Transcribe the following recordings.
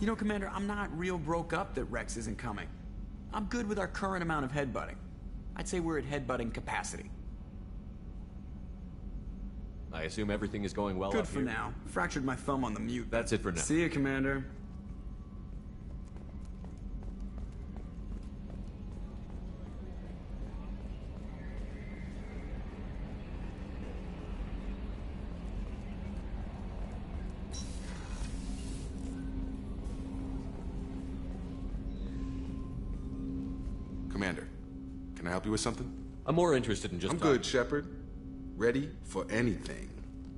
You know, Commander, I'm not real broke up that Rex isn't coming. I'm good with our current amount of headbutting. I'd say we're at headbutting capacity. I assume everything is going well Good up for here. now. Fractured my thumb on the mute. That's it for now. See you, Commander. Commander, can I help you with something? I'm more interested in just I'm good, Shepard. Ready for anything.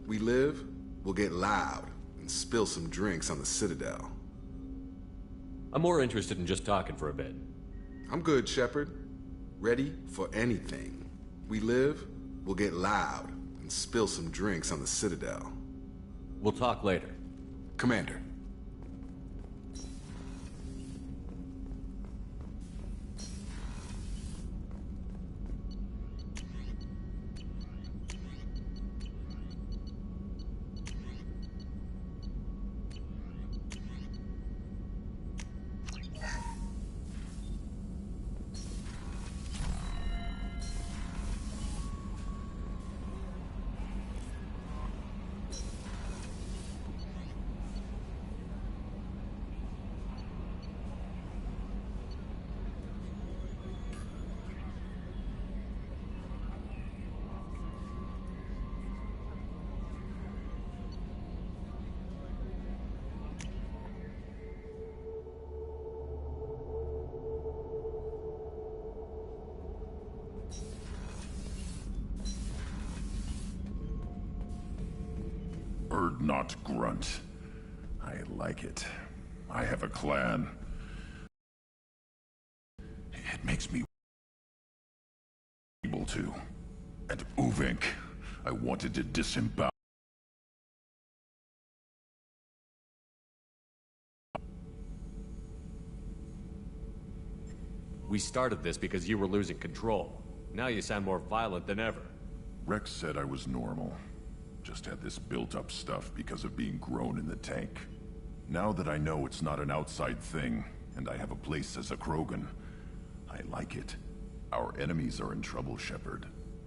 We live, we'll get loud, and spill some drinks on the Citadel. I'm more interested in just talking for a bit. I'm good, Shepard. Ready for anything. We live, we'll get loud, and spill some drinks on the Citadel. We'll talk later. Commander. Bird not grunt. I like it. I have a clan. It makes me able to. And Uvink, I wanted to disembowel. We started this because you were losing control. Now you sound more violent than ever. Rex said I was normal. Just had this built-up stuff because of being grown in the tank. Now that I know it's not an outside thing, and I have a place as a Krogan, I like it. Our enemies are in trouble, Shepard,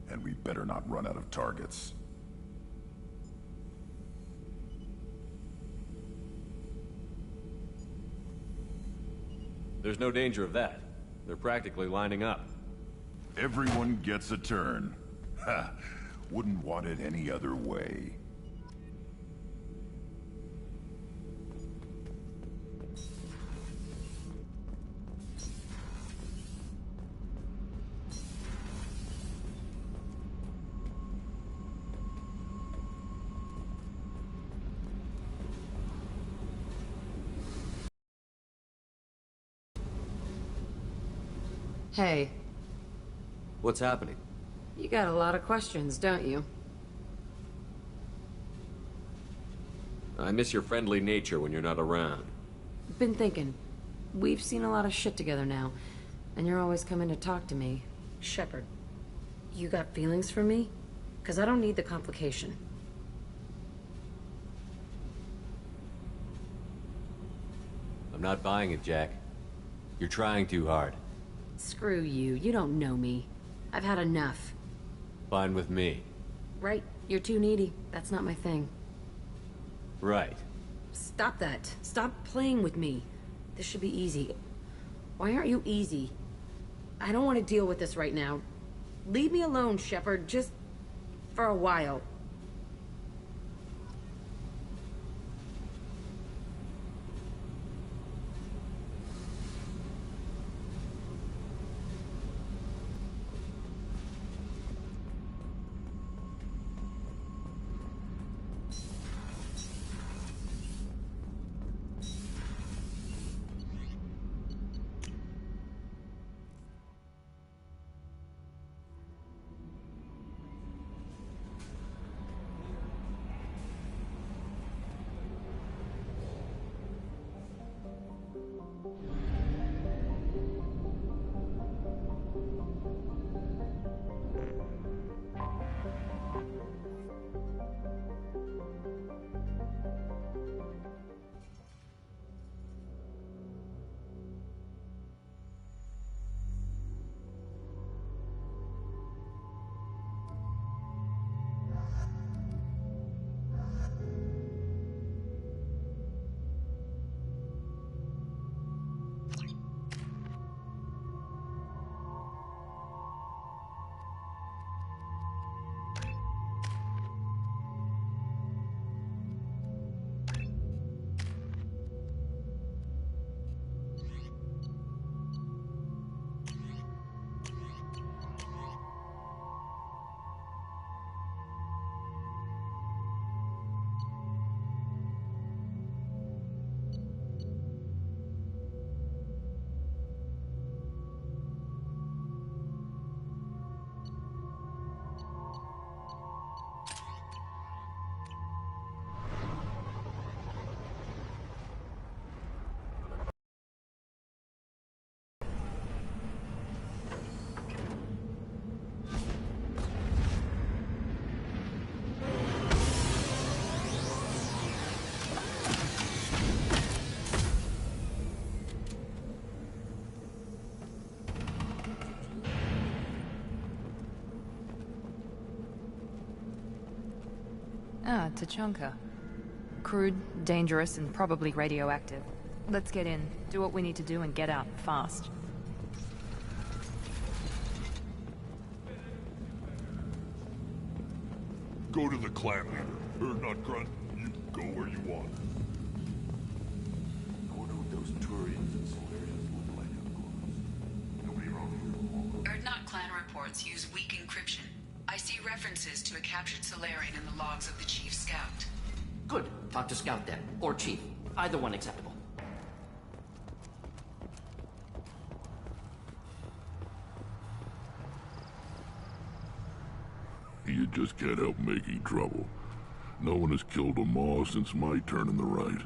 and we better not run out of targets. There's no danger of that. They're practically lining up. Everyone gets a turn. Ha! Wouldn't want it any other way. Hey, What's happening? you got a lot of questions, don't you? I miss your friendly nature when you're not around. Been thinking. We've seen a lot of shit together now, and you're always coming to talk to me. Shepard, you got feelings for me? 'Cause I don't need the complication. I'm not buying it, Jack. You're trying too hard. Screw you, you don't know me. I've had enough. Fine with me. Right, you're too needy. That's not my thing. Right. Stop that. Stop playing with me. This should be easy. Why aren't you easy? I don't want to deal with this right now. Leave me alone, Shepard, just for a while. Ah, Tachanka. Crude, dangerous, and probably radioactive. Let's get in, do what we need to do, and get out fast. Go to the clan leader. Not grunt. You go where you want. I wonder what those Turians and Solarians look like up close. Nobody around here. Erdnot clan reports use weak encryption. I see references to a captured Solarian in the logs of the Chief Scout. Good. Talk to Scout then. Or Chief. Either one acceptable. You just can't help making trouble. No one has killed a Maw since my turn in the right.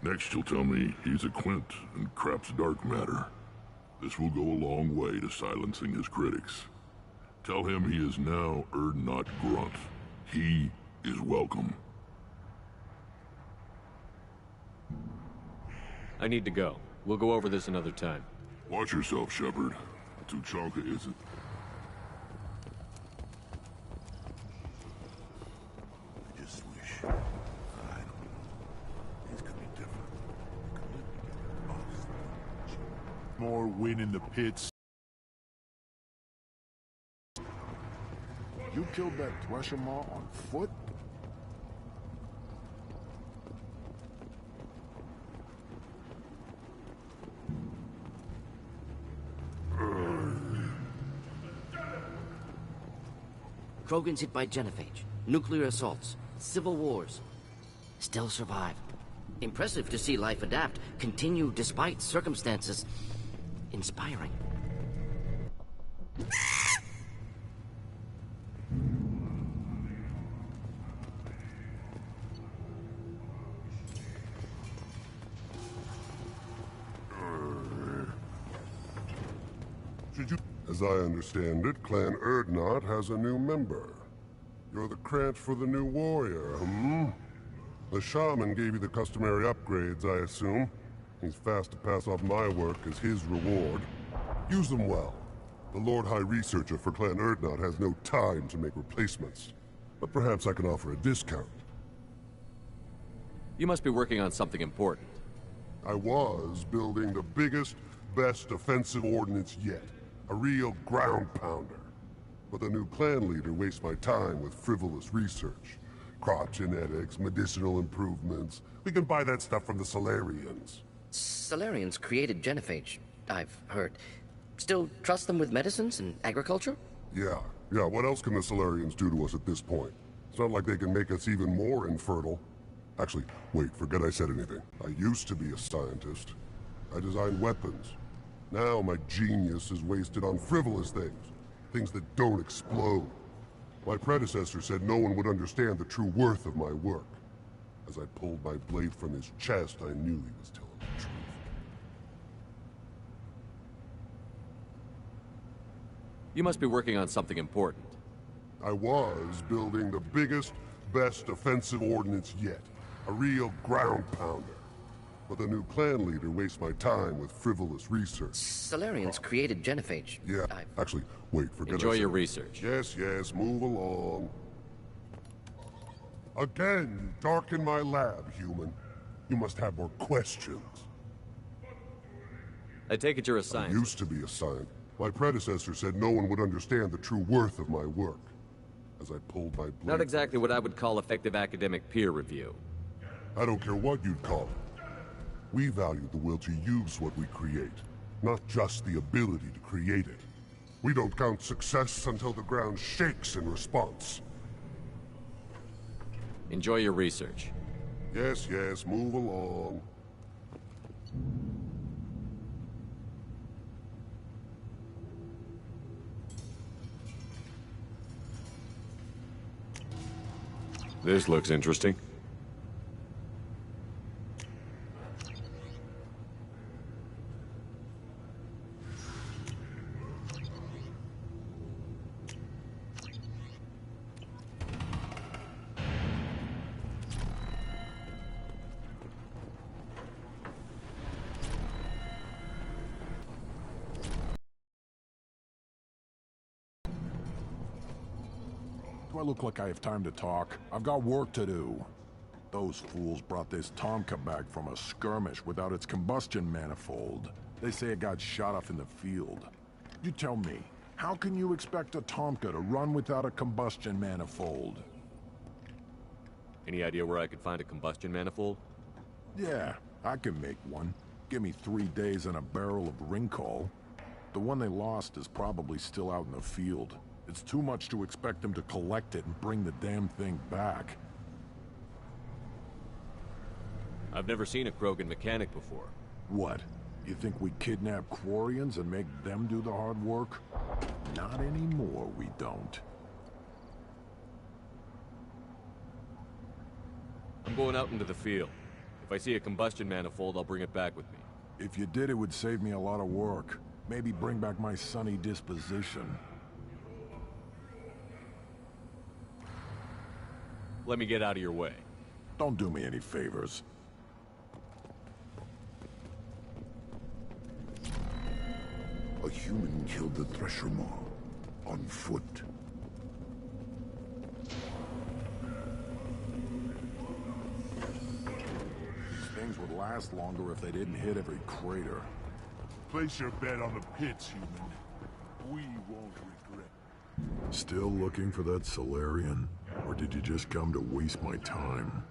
Next you'll tell me he's a Quint and crap's dark matter. This will go a long way to silencing his critics. Tell him he is now Erdnot Grunt. He is welcome. I need to go. We'll go over this another time. Watch yourself, Shepard. Tuchanka isn't. I just wish. I don't know. Things could be different. We could live together. More win in the pits. You killed that Thresher Maw on foot? Krogan's hit by genophage, nuclear assaults, civil wars. Still survive. Impressive to see life adapt, continue despite circumstances. Inspiring. As I understand it, Clan Erdnot has a new member. You're the Krant for the new warrior, hmm? The shaman gave you the customary upgrades, I assume. He's fast to pass off my work as his reward. Use them well. The Lord High Researcher for Clan Erdnot has no time to make replacements. But perhaps I can offer a discount. You must be working on something important. I was building the biggest, best offensive ordnance yet. A real ground pounder. But the new clan leader wastes my time with frivolous research. Crop genetics, medicinal improvements. We can buy that stuff from the Solarians. Solarians created genophage, I've heard. Still trust them with medicines and agriculture? Yeah. What else can the Solarians do to us at this point? It's not like they can make us even more infertile. Actually, wait, forget I said anything. I used to be a scientist. I designed weapons. Now my genius is wasted on frivolous things. Things that don't explode. My predecessor said no one would understand the true worth of my work. As I pulled my blade from his chest, I knew he was telling the truth. You must be working on something important. I was building the biggest, best offensive ordnance yet. A real ground pounder. But the new clan leader wastes my time with frivolous research. Solarians created genophage. Yeah, actually, wait, forget Enjoy your research. Yes, move along. Again, you darken my lab, human. You must have more questions. I take it you're a I scientist. used to be a scientist. My predecessor said no one would understand the true worth of my work. As I pulled my blade... Not exactly what I would call effective academic peer review. I don't care what you'd call it. We value the will to use what we create, not just the ability to create it. We don't count success until the ground shakes in response. Enjoy your research. Yes, move along. This looks interesting. Do I look like I have time to talk? I've got work to do. Those fools brought this Tomka back from a skirmish without its combustion manifold. They say it got shot off in the field. You tell me, how can you expect a Tomka to run without a combustion manifold? Any idea where I could find a combustion manifold? Yeah, I can make one. Give me 3 days and a barrel of Ringcall. The one they lost is probably still out in the field. It's too much to expect them to collect it and bring the damn thing back. I've never seen a Krogan mechanic before. What? You think we kidnap Quarians and make them do the hard work? Not anymore, we don't. I'm going out into the field. If I see a combustion manifold, I'll bring it back with me. If you did, it would save me a lot of work. Maybe bring back my sunny disposition. Let me get out of your way. Don't do me any favors. A human killed the Thresher Maw. On foot. These things would last longer if they didn't hit every crater. Place your bet on the pits, human. We won't regret. Still looking for that Solarian? Or did you just come to waste my time?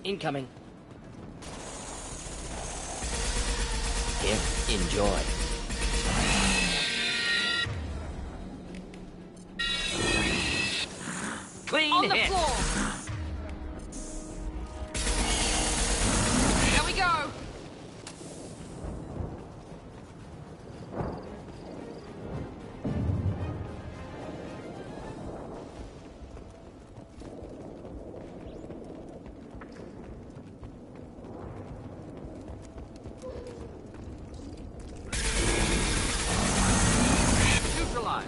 Incoming. Here, enjoy. Clean On the hit. floor! There we go! Neutralize.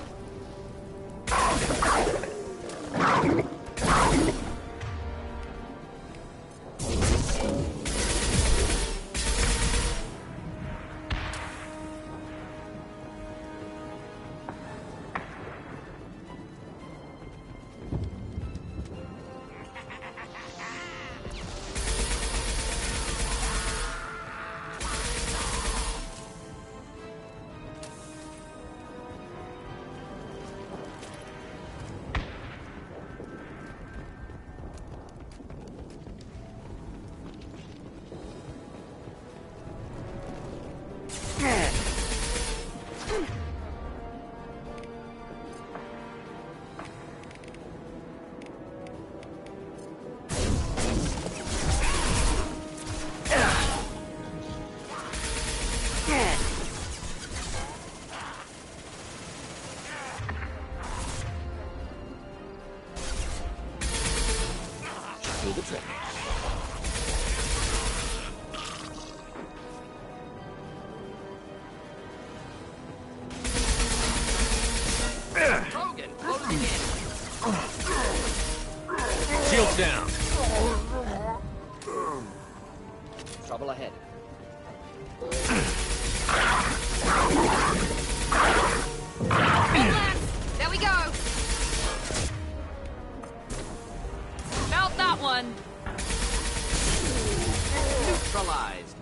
down. Trouble ahead. There we go! Felt that one! Neutralized.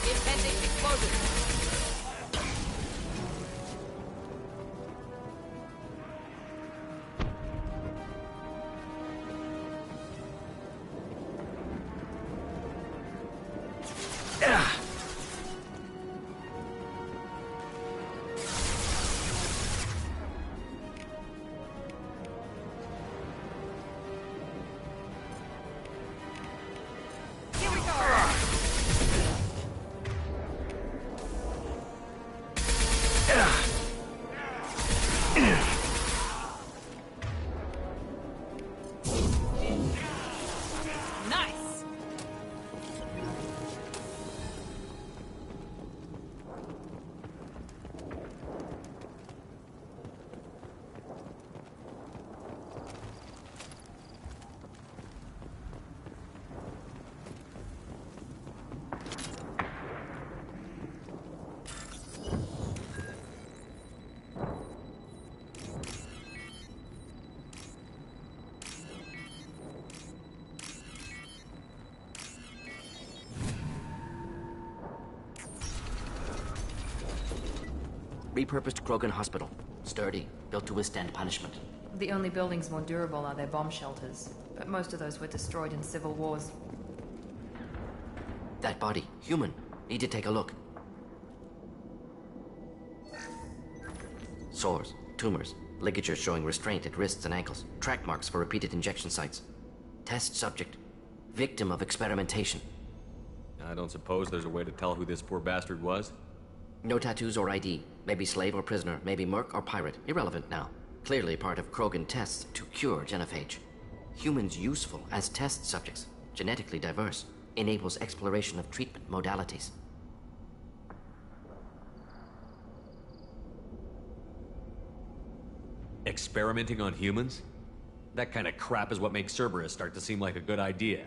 Impending explosion. Here we go! Nice! Repurposed Krogan Hospital. Sturdy, built to withstand punishment. The only buildings more durable are their bomb shelters, but most of those were destroyed in civil wars. That body, human. Need to take a look. Sores, tumors, ligatures showing restraint at wrists and ankles, track marks for repeated injection sites. Test subject. Victim of experimentation. I don't suppose there's a way to tell who this poor bastard was? No tattoos or ID. Maybe slave or prisoner, maybe merc or pirate. Irrelevant now. Clearly part of Krogan tests to cure genophage. Humans useful as test subjects. Genetically diverse. Enables exploration of treatment modalities. Experimenting on humans? That kind of crap is what makes Cerberus start to seem like a good idea.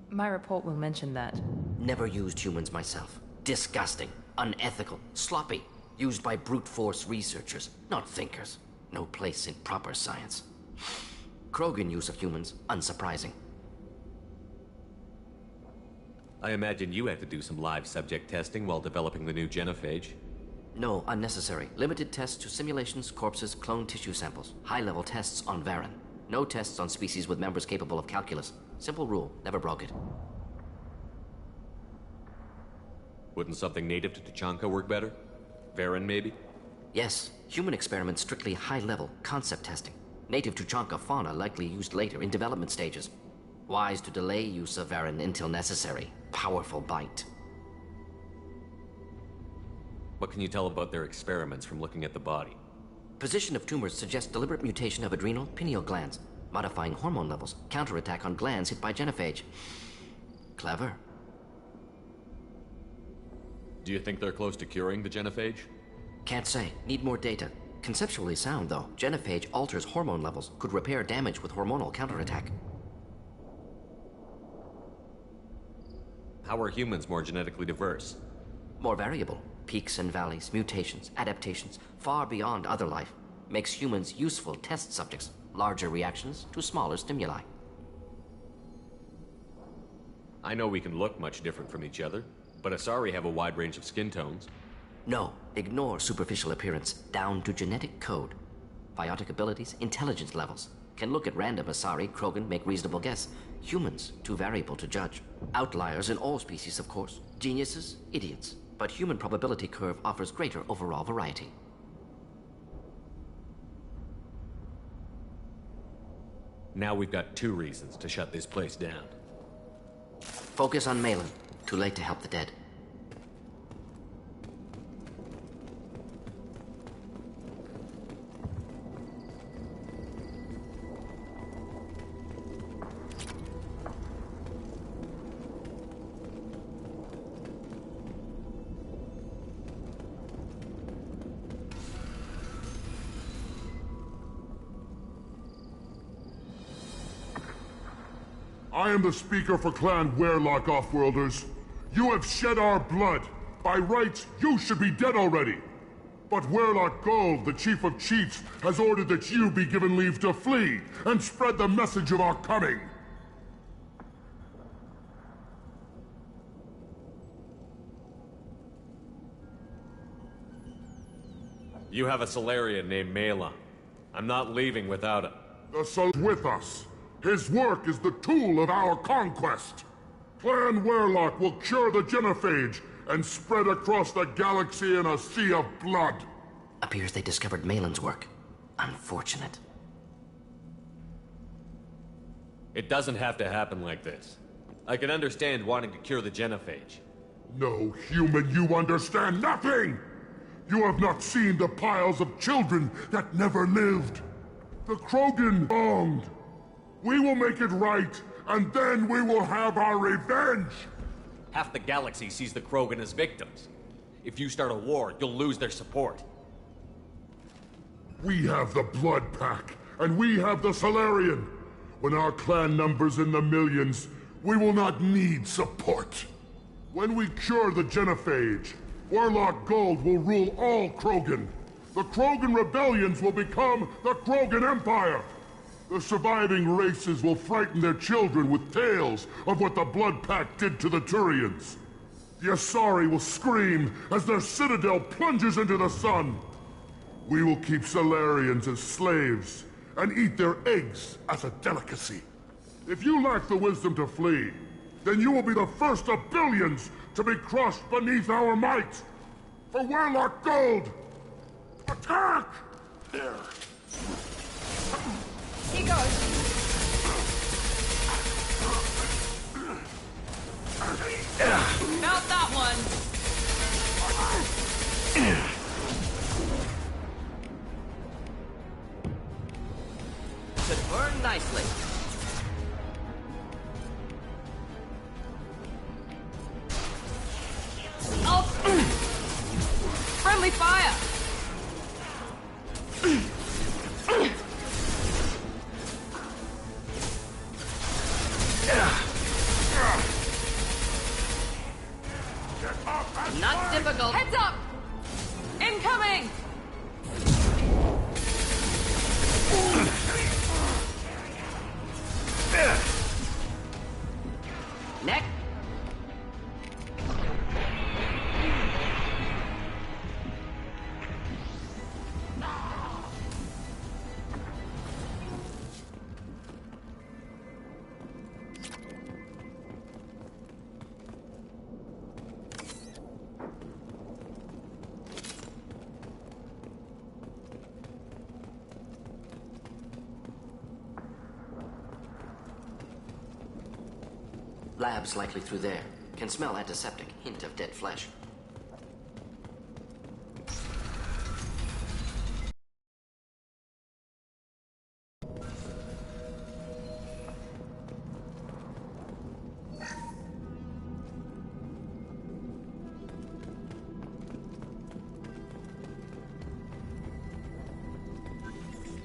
My report will mention that. Never used humans myself. Disgusting. Unethical. Sloppy. Used by brute force researchers, not thinkers. No place in proper science. Krogan use of humans, unsurprising. I imagine you had to do some live subject testing while developing the new genophage. No, unnecessary. Limited tests to simulations, corpses, cloned tissue samples. High-level tests on Varen. No tests on species with members capable of calculus. Simple rule, never broke it. Wouldn't something native to Tuchanka work better? Varen, maybe? Yes, human experiments strictly high-level, concept testing. Native Tuchanka fauna likely used later in development stages. Wise to delay use of Varen until necessary. Powerful bite. What can you tell about their experiments from looking at the body? Position of tumors suggests deliberate mutation of adrenal, pineal glands, modifying hormone levels, counterattack on glands hit by genophage. Clever. Do you think they're close to curing the genophage? Can't say. Need more data. Conceptually sound, though. Genophage alters hormone levels, could repair damage with hormonal counterattack. How are humans more genetically diverse? More variable. Peaks and valleys, mutations, adaptations, far beyond other life. Makes humans useful test subjects. Larger reactions to smaller stimuli. I know we can look much different from each other, but Asari have a wide range of skin tones. No, ignore superficial appearance, down to genetic code. Biotic abilities, intelligence levels. Can look at random Asari, Krogan, make reasonable guess. Humans, too variable to judge. Outliers in all species, of course. Geniuses, idiots. But human probability curve offers greater overall variety. Now we've got 2 reasons to shut this place down. Focus on Malin. Too late to help the dead. I am the speaker for Clan Werlock, Offworlders. You have shed our blood. By rights, you should be dead already. But Werlock Gold, the Chief of Chiefs, has ordered that you be given leave to flee and spread the message of our coming. You have a Solarian named Malin. I'm not leaving without him. The Sol with us. His work is the tool of our conquest. Clan Werlock will cure the genophage and spread across the galaxy in a sea of blood. Appears they discovered Malin's work. Unfortunate. It doesn't have to happen like this. I can understand wanting to cure the genophage. No, human, you understand nothing! You have not seen the piles of children that never lived. The Krogan wronged. We will make it right, and then we will have our revenge! Half the galaxy sees the Krogan as victims. If you start a war, you'll lose their support. We have the Blood Pack, and we have the Solarian. When our clan numbers in the millions, we will not need support. When we cure the genophage, Werlock Gold will rule all Krogan. The Krogan rebellions will become the Krogan Empire. The surviving races will frighten their children with tales of what the Blood Pack did to the Turians. The Asari will scream as their citadel plunges into the sun. We will keep Solarians as slaves and eat their eggs as a delicacy. If you lack the wisdom to flee, then you will be the first of billions to be crushed beneath our might. For Werlock Gold, attack! There. He goes. Not that one. Should burn nicely. Oh. Friendly fire. Not difficult. Heads up! Incoming! Neck. Labs likely through there. Can smell antiseptic, hint of dead flesh.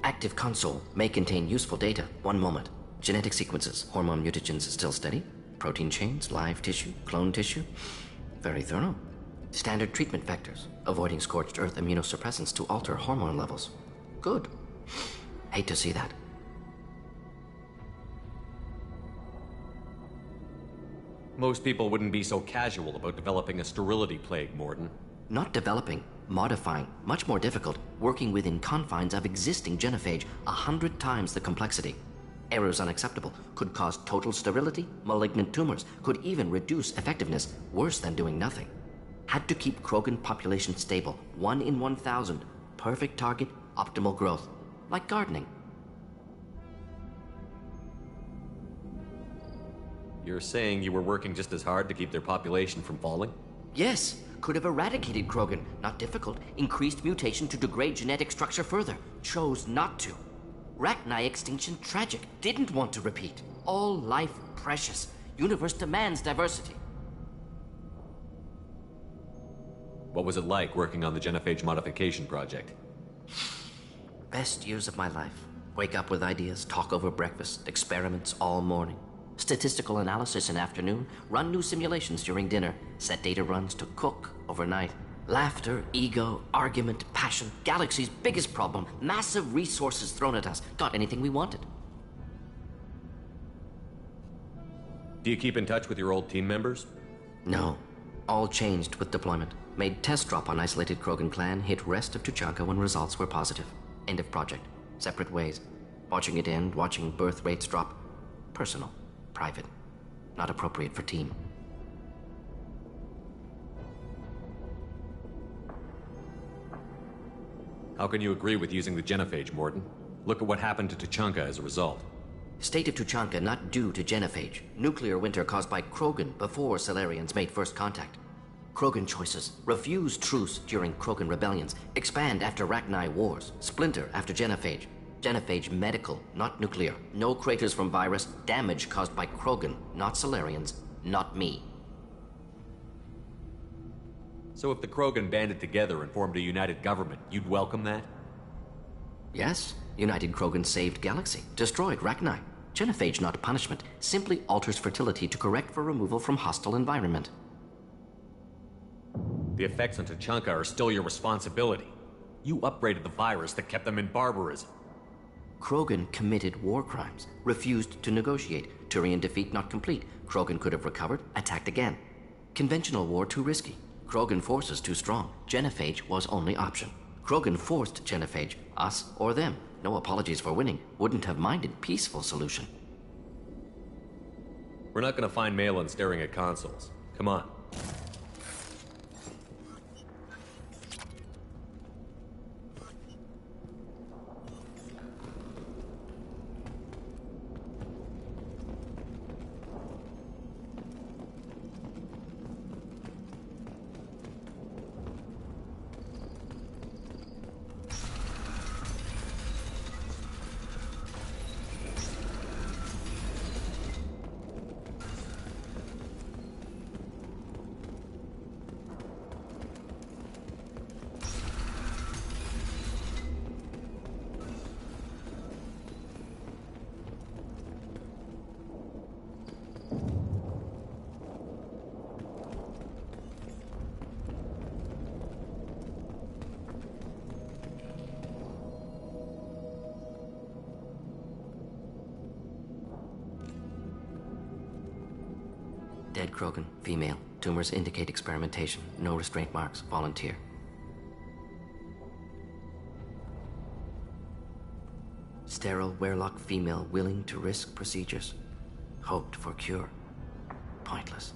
Active console may contain useful data. One moment. Genetic sequences, hormone mutagens still steady. Protein chains, live tissue, clone tissue. Very thorough. Standard treatment vectors, avoiding scorched earth immunosuppressants to alter hormone levels. Good. Hate to see that. Most people wouldn't be so casual about developing a sterility plague, Mordin. Not developing, modifying, much more difficult, working within confines of existing genophage, 100 times the complexity. Errors unacceptable, could cause total sterility, malignant tumors, could even reduce effectiveness, worse than doing nothing. Had to keep Krogan population stable, 1 in 1,000, perfect target, optimal growth, like gardening. You're saying you were working just as hard to keep their population from falling? Yes, could have eradicated Krogan. Not difficult. Increased mutation to degrade genetic structure further. Chose not to. Rachni extinction tragic. Didn't want to repeat. All life precious. Universe demands diversity. What was it like working on the genophage modification project? Best years of my life. Wake up with ideas, talk over breakfast, experiments all morning. Statistical analysis in afternoon, run new simulations during dinner, set data runs to cook overnight. Laughter, ego, argument, passion, galaxy's biggest problem, massive resources thrown at us. Got anything we wanted. Do you keep in touch with your old team members? No. All changed with deployment. Made test drop on isolated Krogan clan, hit rest of Tuchanka when results were positive. End of project. Separate ways. Watching it end, watching birth rates drop. Personal. Private. Not appropriate for team. How can you agree with using the genophage, Mordin? Look at what happened to Tuchanka as a result. State of Tuchanka not due to genophage. Nuclear winter caused by Krogan before Salarians made first contact. Krogan choices. Refuse truce during Krogan rebellions. Expand after Rachni wars. Splinter after genophage. Genophage medical, not nuclear. No craters from virus. Damage caused by Krogan, not Salarians, not me. So if the Krogan banded together and formed a united government, you'd welcome that? Yes. United Krogan saved Galaxy. Destroyed Rachni. Genophage not punishment. Simply alters fertility to correct for removal from hostile environment. The effects on Tuchanka are still your responsibility. You upgraded the virus that kept them in barbarism. Krogan committed war crimes, refused to negotiate. Turian defeat not complete. Krogan could have recovered, attacked again. Conventional war too risky. Krogan forces too strong. Genophage was only option. Krogan forced genophage, us or them. No apologies for winning. Wouldn't have minded peaceful solution. We're not gonna find Malin staring at consoles. Come on. Dead Krogan, female. Tumors indicate experimentation. No restraint marks. Volunteer. Sterile Werelock female willing to risk procedures. Hoped for cure. Pointless.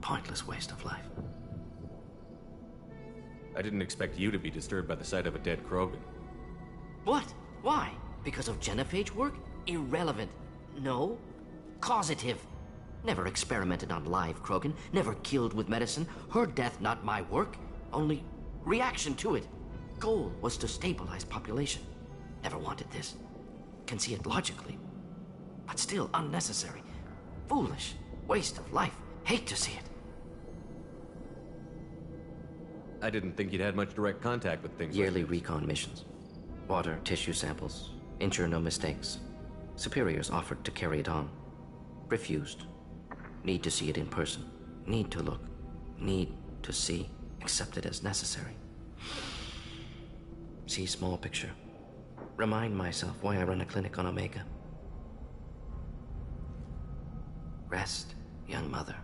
Pointless waste of life. I didn't expect you to be disturbed by the sight of a dead Krogan. What? Why? Because of genophage work? Irrelevant. No. Causative. Never experimented on live Krogan. Never killed with medicine. Her death not my work. Only reaction to it. Goal was to stabilize population. Never wanted this. Can see it logically. But still unnecessary. Foolish. Waste of life. Hate to see it. I didn't think you'd had much direct contact with things Yearly like this. recon missions. Water, tissue samples. Ensure no mistakes. Superiors offered to carry it on. Refused. Need to see it in person. Need to look. Need to see. Accept it as necessary. See small picture. Remind myself why I run a clinic on Omega. Rest, young mother.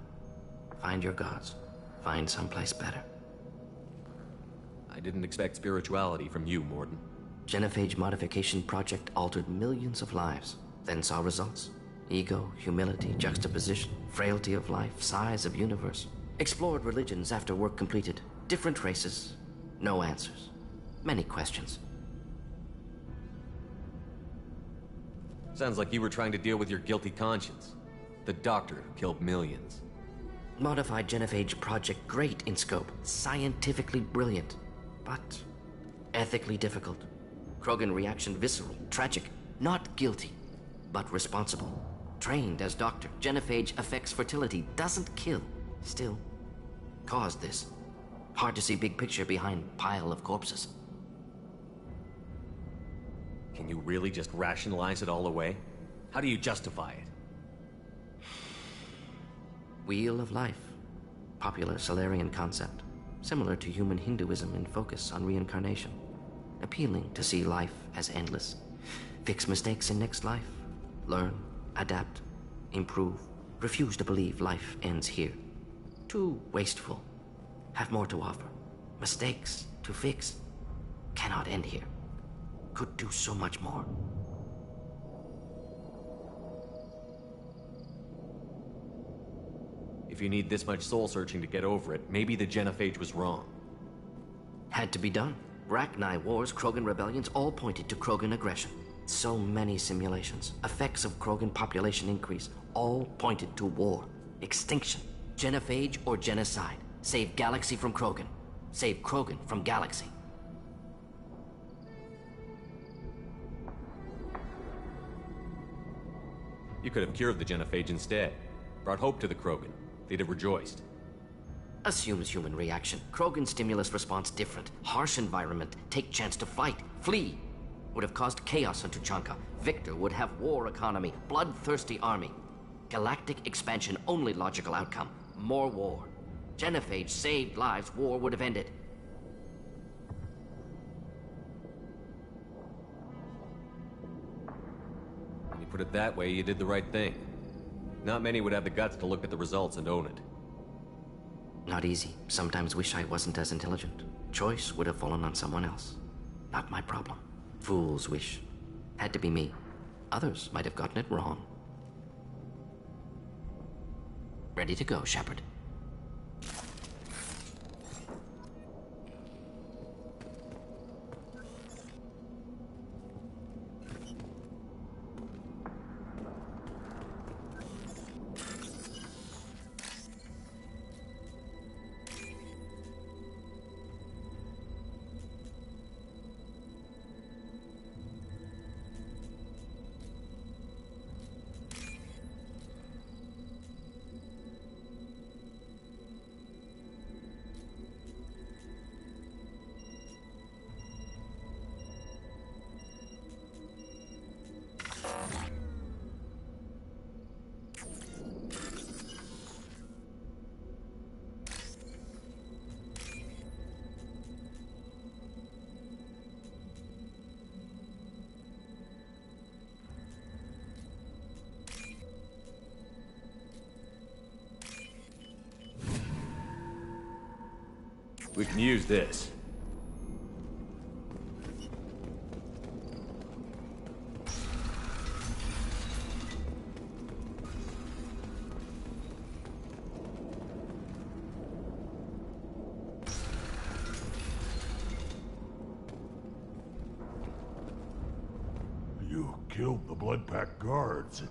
Find your gods. Find someplace better. I didn't expect spirituality from you, Mordin. Genophage modification project altered millions of lives. Then saw results. Ego, humility, juxtaposition, frailty of life, size of universe. Explored religions after work completed. Different races. No answers. Many questions. Sounds like you were trying to deal with your guilty conscience. The doctor who killed millions. Modified genophage project great in scope, scientifically brilliant, but ethically difficult. Krogan reaction visceral, tragic, not guilty, but responsible. Trained as doctor, genophage affects fertility, doesn't kill, still caused this. Hard to see big picture behind pile of corpses. Can you really just rationalize it all away? How do you justify it? Wheel of life. Popular Solarian concept. Similar to human Hinduism in focus on reincarnation. Appealing to see life as endless. Fix mistakes in next life. Learn, adapt, improve. Refuse to believe life ends here. Too wasteful. Have more to offer. Mistakes to fix. Cannot end here. Could do so much more. If you need this much soul searching to get over it, maybe the genophage was wrong. Had to be done. Rachni wars, Krogan rebellions, all pointed to Krogan aggression. So many simulations, effects of Krogan population increase, all pointed to war, extinction, genophage or genocide. Save galaxy from Krogan. Save Krogan from galaxy. You could have cured the genophage instead. Brought hope to the Krogan. They'd have rejoiced. Assumes human reaction. Krogan stimulus response different. Harsh environment. Take chance to fight. Flee. Would have caused chaos on Tuchanka. Victor would have war economy. Bloodthirsty army. Galactic expansion only logical outcome. More war. Genophage saved lives. War would have ended. When you put it that way, you did the right thing. Not many would have the guts to look at the results and own it. Not easy. Sometimes wish I wasn't as intelligent. Choice would have fallen on someone else. Not my problem. Fool's wish. Had to be me. Others might have gotten it wrong. Ready to go, Shepard. We can use this. You killed the Blood Pack guards.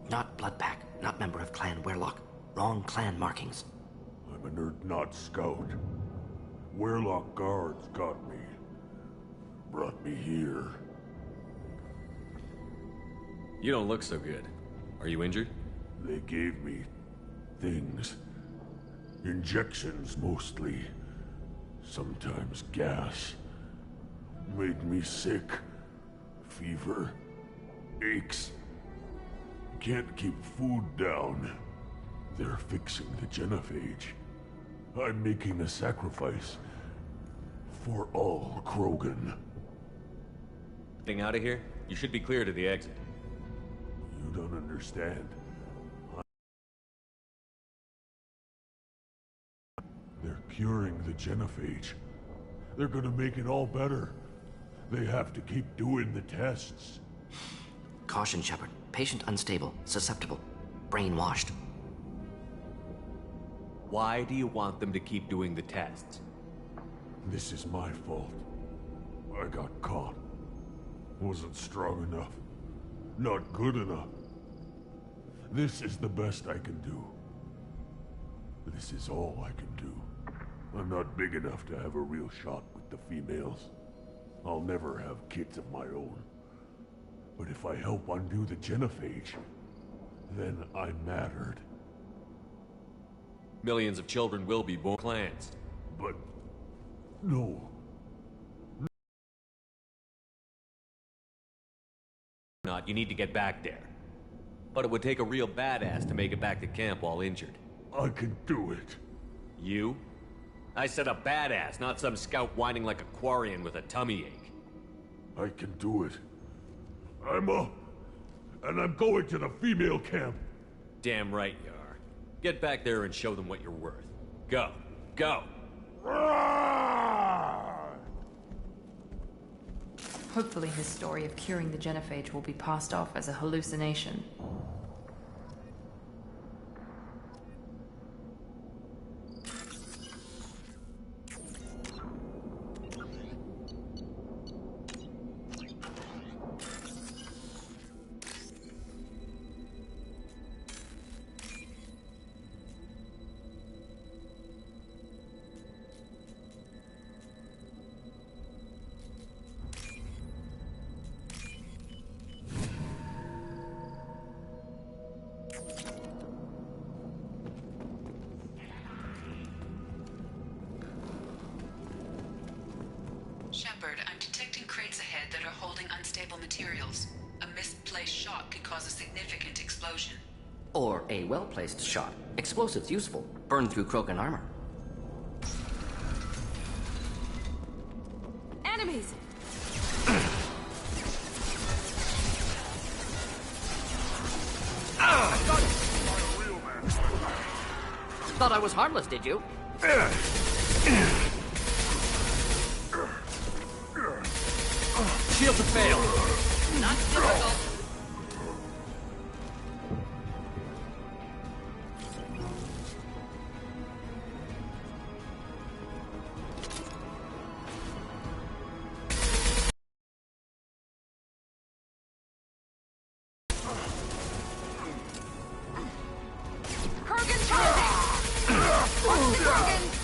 Not Blood Pack, not member of Clan Werlock. Wrong clan markings. I'm a nerd, not scout. Werlock guards got me. Brought me here. You don't look so good. Are you injured? They gave me things. Injections, mostly. Sometimes gas. Made me sick. Fever. Aches. Can't keep food down. They're fixing the genophage. I'm making a sacrifice. For all Krogan. Getting out of here? You should be clear to the exit. You don't understand. They're curing the genophage. They're gonna make it all better. They have to keep doing the tests. Caution, Shepard. Patient unstable, susceptible, brainwashed. Why do you want them to keep doing the tests? This is my fault. I got caught. Wasn't strong enough. Not good enough. This is the best I can do. This is all I can do. I'm not big enough to have a real shot with the females. I'll never have kids of my own. But if I help undo the genophage, then I mattered. Millions of children will be born clans. But... no. Not, you need to get back there. But it would take a real badass to make it back to camp while injured. I can do it. You? I said a badass, not some scout whining like a Quarian with a tummy ache. I can do it. I'm up. And I'm going to the female camp. Damn right you are. Get back there and show them what you're worth. Go. Go! Hopefully his story of curing the genophage will be passed off as a hallucination. Shepard, I'm detecting crates ahead that are holding unstable materials. A misplaced shot could cause a significant explosion. Or a well-placed shot. Explosives useful. Burn through Krogan armor. Enemies! Thought I was harmless, did you? Shields have failed. Not difficult. Krogan charging! Watch the Krogan!